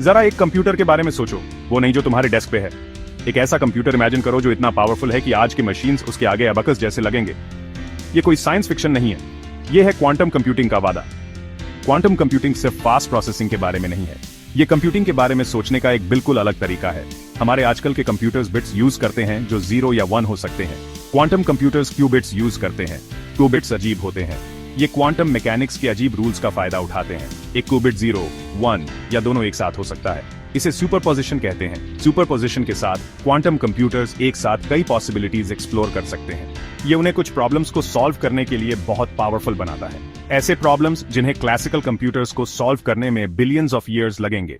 जरा एक कंप्यूटर के बारे में सोचो, वो नहीं जो तुम्हारे डेस्क पे है। एक ऐसा कंप्यूटर इमेजिन करो जो इतना पावरफुल है कि आज के मशीन्स उसके आगे अबकस जैसे लगेंगे। ये कोई साइंस फिक्शन नहीं है, ये है क्वांटम कंप्यूटिंग का वादा। क्वांटम कंप्यूटिंग सिर्फ फास्ट प्रोसेसिंग के बारे में नहीं है, ये कंप्यूटिंग के बारे में सोचने का एक बिल्कुल अलग तरीका है। हमारे आजकल के कंप्यूटर्स बिट्स यूज करते हैं जो 0 या 1 हो सकते हैं। क्वांटम कंप्यूटर्स क्यूबिट्स यूज करते हैं। क्यूबिट्स अजीब होते हैं, ये क्वांटम मैकेनिक्स के अजीब रूल्स का फायदा उठाते हैं। एक क्यूबिट 0, 1 या दोनों एक साथ हो सकता है। इसे सुपरपोजिशन कहते हैं। सुपरपोजिशन के साथ क्वांटम कंप्यूटर्स एक साथ कई पॉसिबिलिटीज एक्सप्लोर कर सकते हैं। ये उन्हें कुछ प्रॉब्लम्स को सॉल्व करने के लिए बहुत पावरफुल बनाता है, ऐसे प्रॉब्लम्स जिन्हें क्लासिकल कंप्यूटर्स को सॉल्व करने में बिलियंस ऑफ ईयर्स लगेंगे।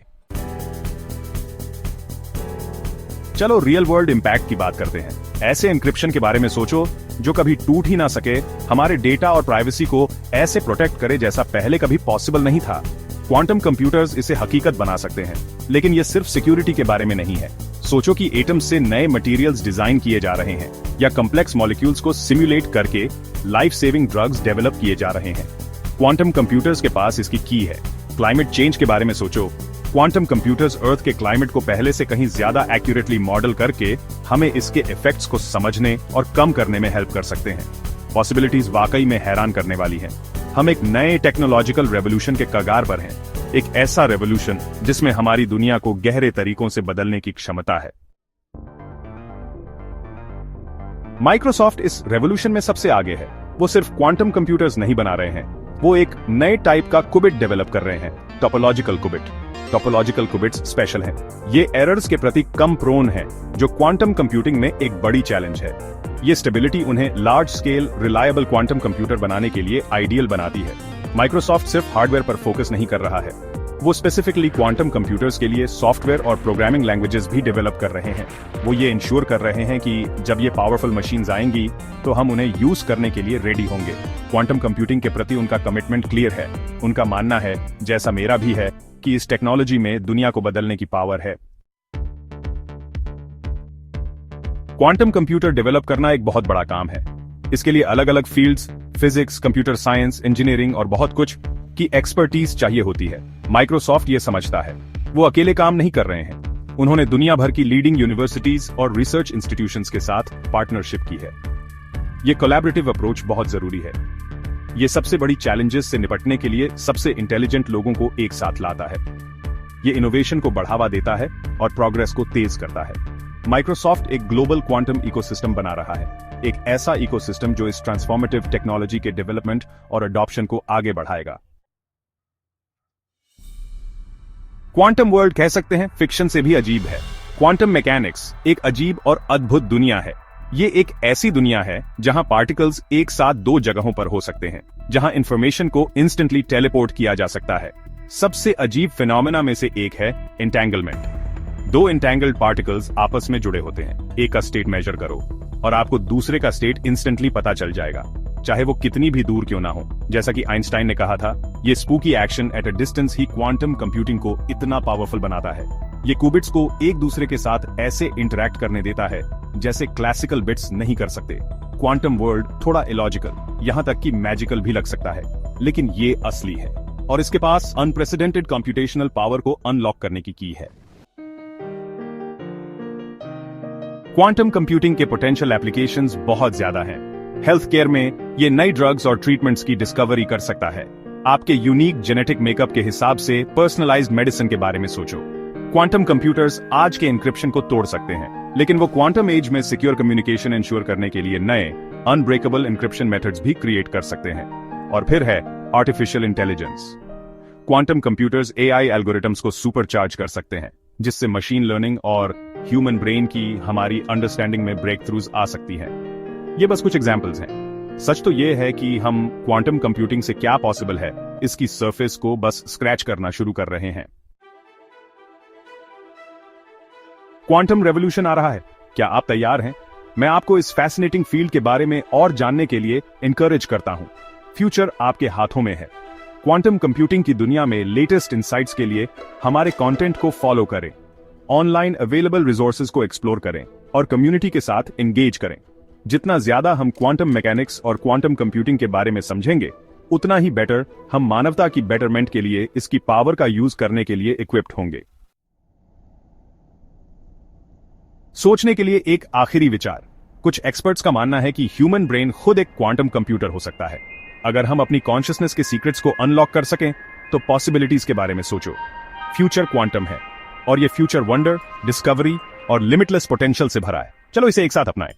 चलो रियल वर्ल्ड इंपैक्ट की बात करते हैं। ऐसे एन्क्रिप्शन के बारे में सोचो जो कभी टूट ही ना सके, हमारे डेटा और प्राइवेसी को ऐसे प्रोटेक्ट करे जैसा पहले कभी पॉसिबल नहीं था। क्वांटम कंप्यूटर्स इसे हकीकत बना सकते हैं, लेकिन ये सिर्फ सिक्योरिटी के बारे में नहीं है। सोचो कि एटम्स से नए मटेरियल्स डिजाइन किए जा रहे हैं या कॉम्प्लेक्स मॉलिक्यूल्स को सिम्युलेट करके लाइफ सेविंग ड्रग्स डेवलप किए जा रहे हैं। क्वांटम कंप्यूटर्स के पास इसकी की है। क्लाइमेट चेंज के बारे में सोचो, क्वांटम कंप्यूटर्स अर्थ के क्लाइमेट को पहले से कहीं ज्यादा एक्यूरेटली मॉडल करके हमें इसके इफेक्ट्स को समझने और कम करने में हेल्प कर सकते हैं। पॉसिबिलिटीज वाकई में हैरान करने वाली हैं। हम एक नए टेक्नोलॉजिकल रेवोल्यूशन के कगार पर हैं, एक ऐसा रेवोल्यूशन जिसमें हमारी दुनिया को गहरे तरीकों से बदलने की क्षमता है। माइक्रोसॉफ्ट इस रेवोल्यूशन में सबसे आगे है। वो सिर्फ क्वांटम कंप्यूटर्स नहीं बना रहे हैं, वो एक नए टाइप का क्यूबिट डेवलप कर रहे हैं, topological qubit. Topological qubits special हैं। ये एरर्स के प्रति कम प्रोन हैं, जो क्वांटम कंप्यूटिंग में एक बड़ी चैलेंज है। ये स्टेबिलिटी उन्हें large scale reliable quantum computer बनाने के लिए आइडियल बनाती है। माइक्रोसॉफ्ट सिर्फ हार्डवेयर पर फोकस नहीं कर रहा है, वो स्पेसिफिकली क्वांटम कंप्यूटर्स के लिए सॉफ्टवेयर और प्रोग्रामिंग लैंग्वेजेस भी डेवलप कर रहे हैं। वो ये इंश्योर कर रहे हैं कि जब ये पावरफुल मशीन्स आएंगी तो हम उन्हें यूज करने के लिए रेडी होंगे। क्वांटम कंप्यूटिंग के प्रति उनका कमिटमेंट क्लियर है। उनका मानना है, जैसा मेरा भी है, कि इस टेक्नोलॉजी में दुनिया को बदलने की पावर है। क्वांटम कंप्यूटर डेवलप करना एक बहुत बड़ा काम है। इसके लिए अलग अलग fields, physics, computer science, engineering और बहुत कुछ की एक्सपर्टीज चाहिए होती है। माइक्रोसॉफ्ट ये समझता है। वो अकेले काम नहीं कर रहे हैं, उन्होंने दुनिया भर की लीडिंग यूनिवर्सिटीज और रिसर्च इंस्टीट्यूशंस के साथ पार्टनरशिप की है। ये कोलैबोरेटिव अप्रोच बहुत जरूरी है। ये सबसे बड़ी चैलेंजेस से निपटने के लिए सबसे इंटेलिजेंट लोगों को एक साथ लाता है। ये इनोवेशन को बढ़ावा देता है और प्रोग्रेस को तेज करता है। माइक्रोसॉफ्ट एक ग्लोबल क्वांटम इकोसिस्टम बना रहा है, एक ऐसा इकोसिस्टम जो इस ट्रांसफॉर्मेटिव टेक्नोलॉजी के डेवलपमेंट और अडॉप्शन को आगे बढ़ाएगा। क्वांटम वर्ल्ड कह सकते हैं फिक्शन से भी अजीब है। क्वांटम मैकेनिक्स एक अजीब और अद्भुत दुनिया है। ये एक ऐसी दुनिया है जहां पार्टिकल्स एक साथ दो जगहों पर हो सकते हैं, जहां इंफॉर्मेशन को इंस्टेंटली टेलीपोर्ट किया जा सकता है। सबसे अजीब फिनोमेना में से एक है एंटेंगलमेंट। दो एंटेंगल्ड पार्टिकल्स आपस में जुड़े होते हैं। एक का स्टेट मेजर करो और आपको दूसरे का स्टेट इंस्टेंटली पता चल जाएगा, चाहे वो कितनी भी दूर क्यों ना हो। जैसा कि आइंस्टाइन ने कहा था, ये spooky action at a distance he quantum computing को इतना पावरफुल बनाता है। ये क्यूबिट्स को एक दूसरे के साथ ऐसे इंटरैक्ट करने देता है जैसे क्लासिकल बिट्स नहीं कर सकते। क्वांटम वर्ल्ड थोड़ा इलॉजिकल, यहां तक कि मैजिकल भी लग सकता है, लेकिन ये असली है और इसके पास अनप्रेसिडेंटेड कंप्यूटेशनल पावर को अनलॉक करने की है। क्वांटम कंप्यूटिंग के पोटेंशियल एप्लीकेशंस बहुत ज्यादा हैं। हेल्थ केयर में ये नई ड्रग्स और ट्रीटमेंट्स की डिस्कवरी कर सकता है। आपके यूनिक जेनेटिक मेकअप के हिसाब से पर्सनलाइज्ड मेडिसिन के बारे में सोचो। क्वांटम कंप्यूटर्स आज के एन्क्रिप्शन को तोड़ सकते हैं, लेकिन वो क्वांटम एज में सिक्योर कम्युनिकेशन इंश्योर करने के लिए नए अनब्रेकेबल एन्क्रिप्शन मेथड्स भी क्रिएट कर सकते हैं। और फिर है artificial intelligence. Quantum computers AI algorithms को सुपरचार्ज कर सकते हैं, जिससे मशीन लर्निंग और ह्यूमन ब्रेन की हमारी अंडरस्टैंडिंग में ब्रेक थ्रूज आ सकती हैं। ये बस कुछ एग्जाम्पल्स हैं। सच तो ये है कि हम क्वांटम कंप्यूटिंग से क्या पॉसिबल है, इसकी सरफेस को बस स्क्रैच करना शुरू कर रहे हैं। क्वांटम रेवोल्यूशन आ रहा है, क्या आप तैयार हैं? मैं आपको इस फैसिनेटिंग फील्ड के बारे में और जानने के लिए इनकरेज करता हूं। फ्यूचर आपके हाथों में है। क्वांटम कंप्यूटिंग की दुनिया में लेटेस्ट इंसाइट्स के लिए हमारे कंटेंट को फॉलो करें, ऑनलाइन अवेलेबल रिसोर्सेज को एक्सप्लोर करें और कम्युनिटी के साथ एंगेज करें। जितना ज्यादा हम क्वांटम मैकेनिक्स और क्वांटम कंप्यूटिंग के बारे में समझेंगे, उतना ही बेटर हम मानवता की बेटरमेंट के लिए इसकी पावर का यूज करने के लिए इक्विप्ड होंगे। सोचने के लिए एक आखिरी विचार। कुछ एक्सपर्ट्स का मानना है कि ह्यूमन ब्रेन खुद एक क्वांटम कंप्यूटर हो सकता है। अगर हम अपनी कॉन्शियसनेस के सीक्रेट्स को अनलॉक कर सकें तो पॉसिबिलिटीज के बारे में सोचो। फ्यूचर क्वांटम है और ये फ्यूचर वंडर, डिस्कवरी और लिमिटलेस पोटेंशियल से भरा है। चलो इसे एक साथ अपनाएं।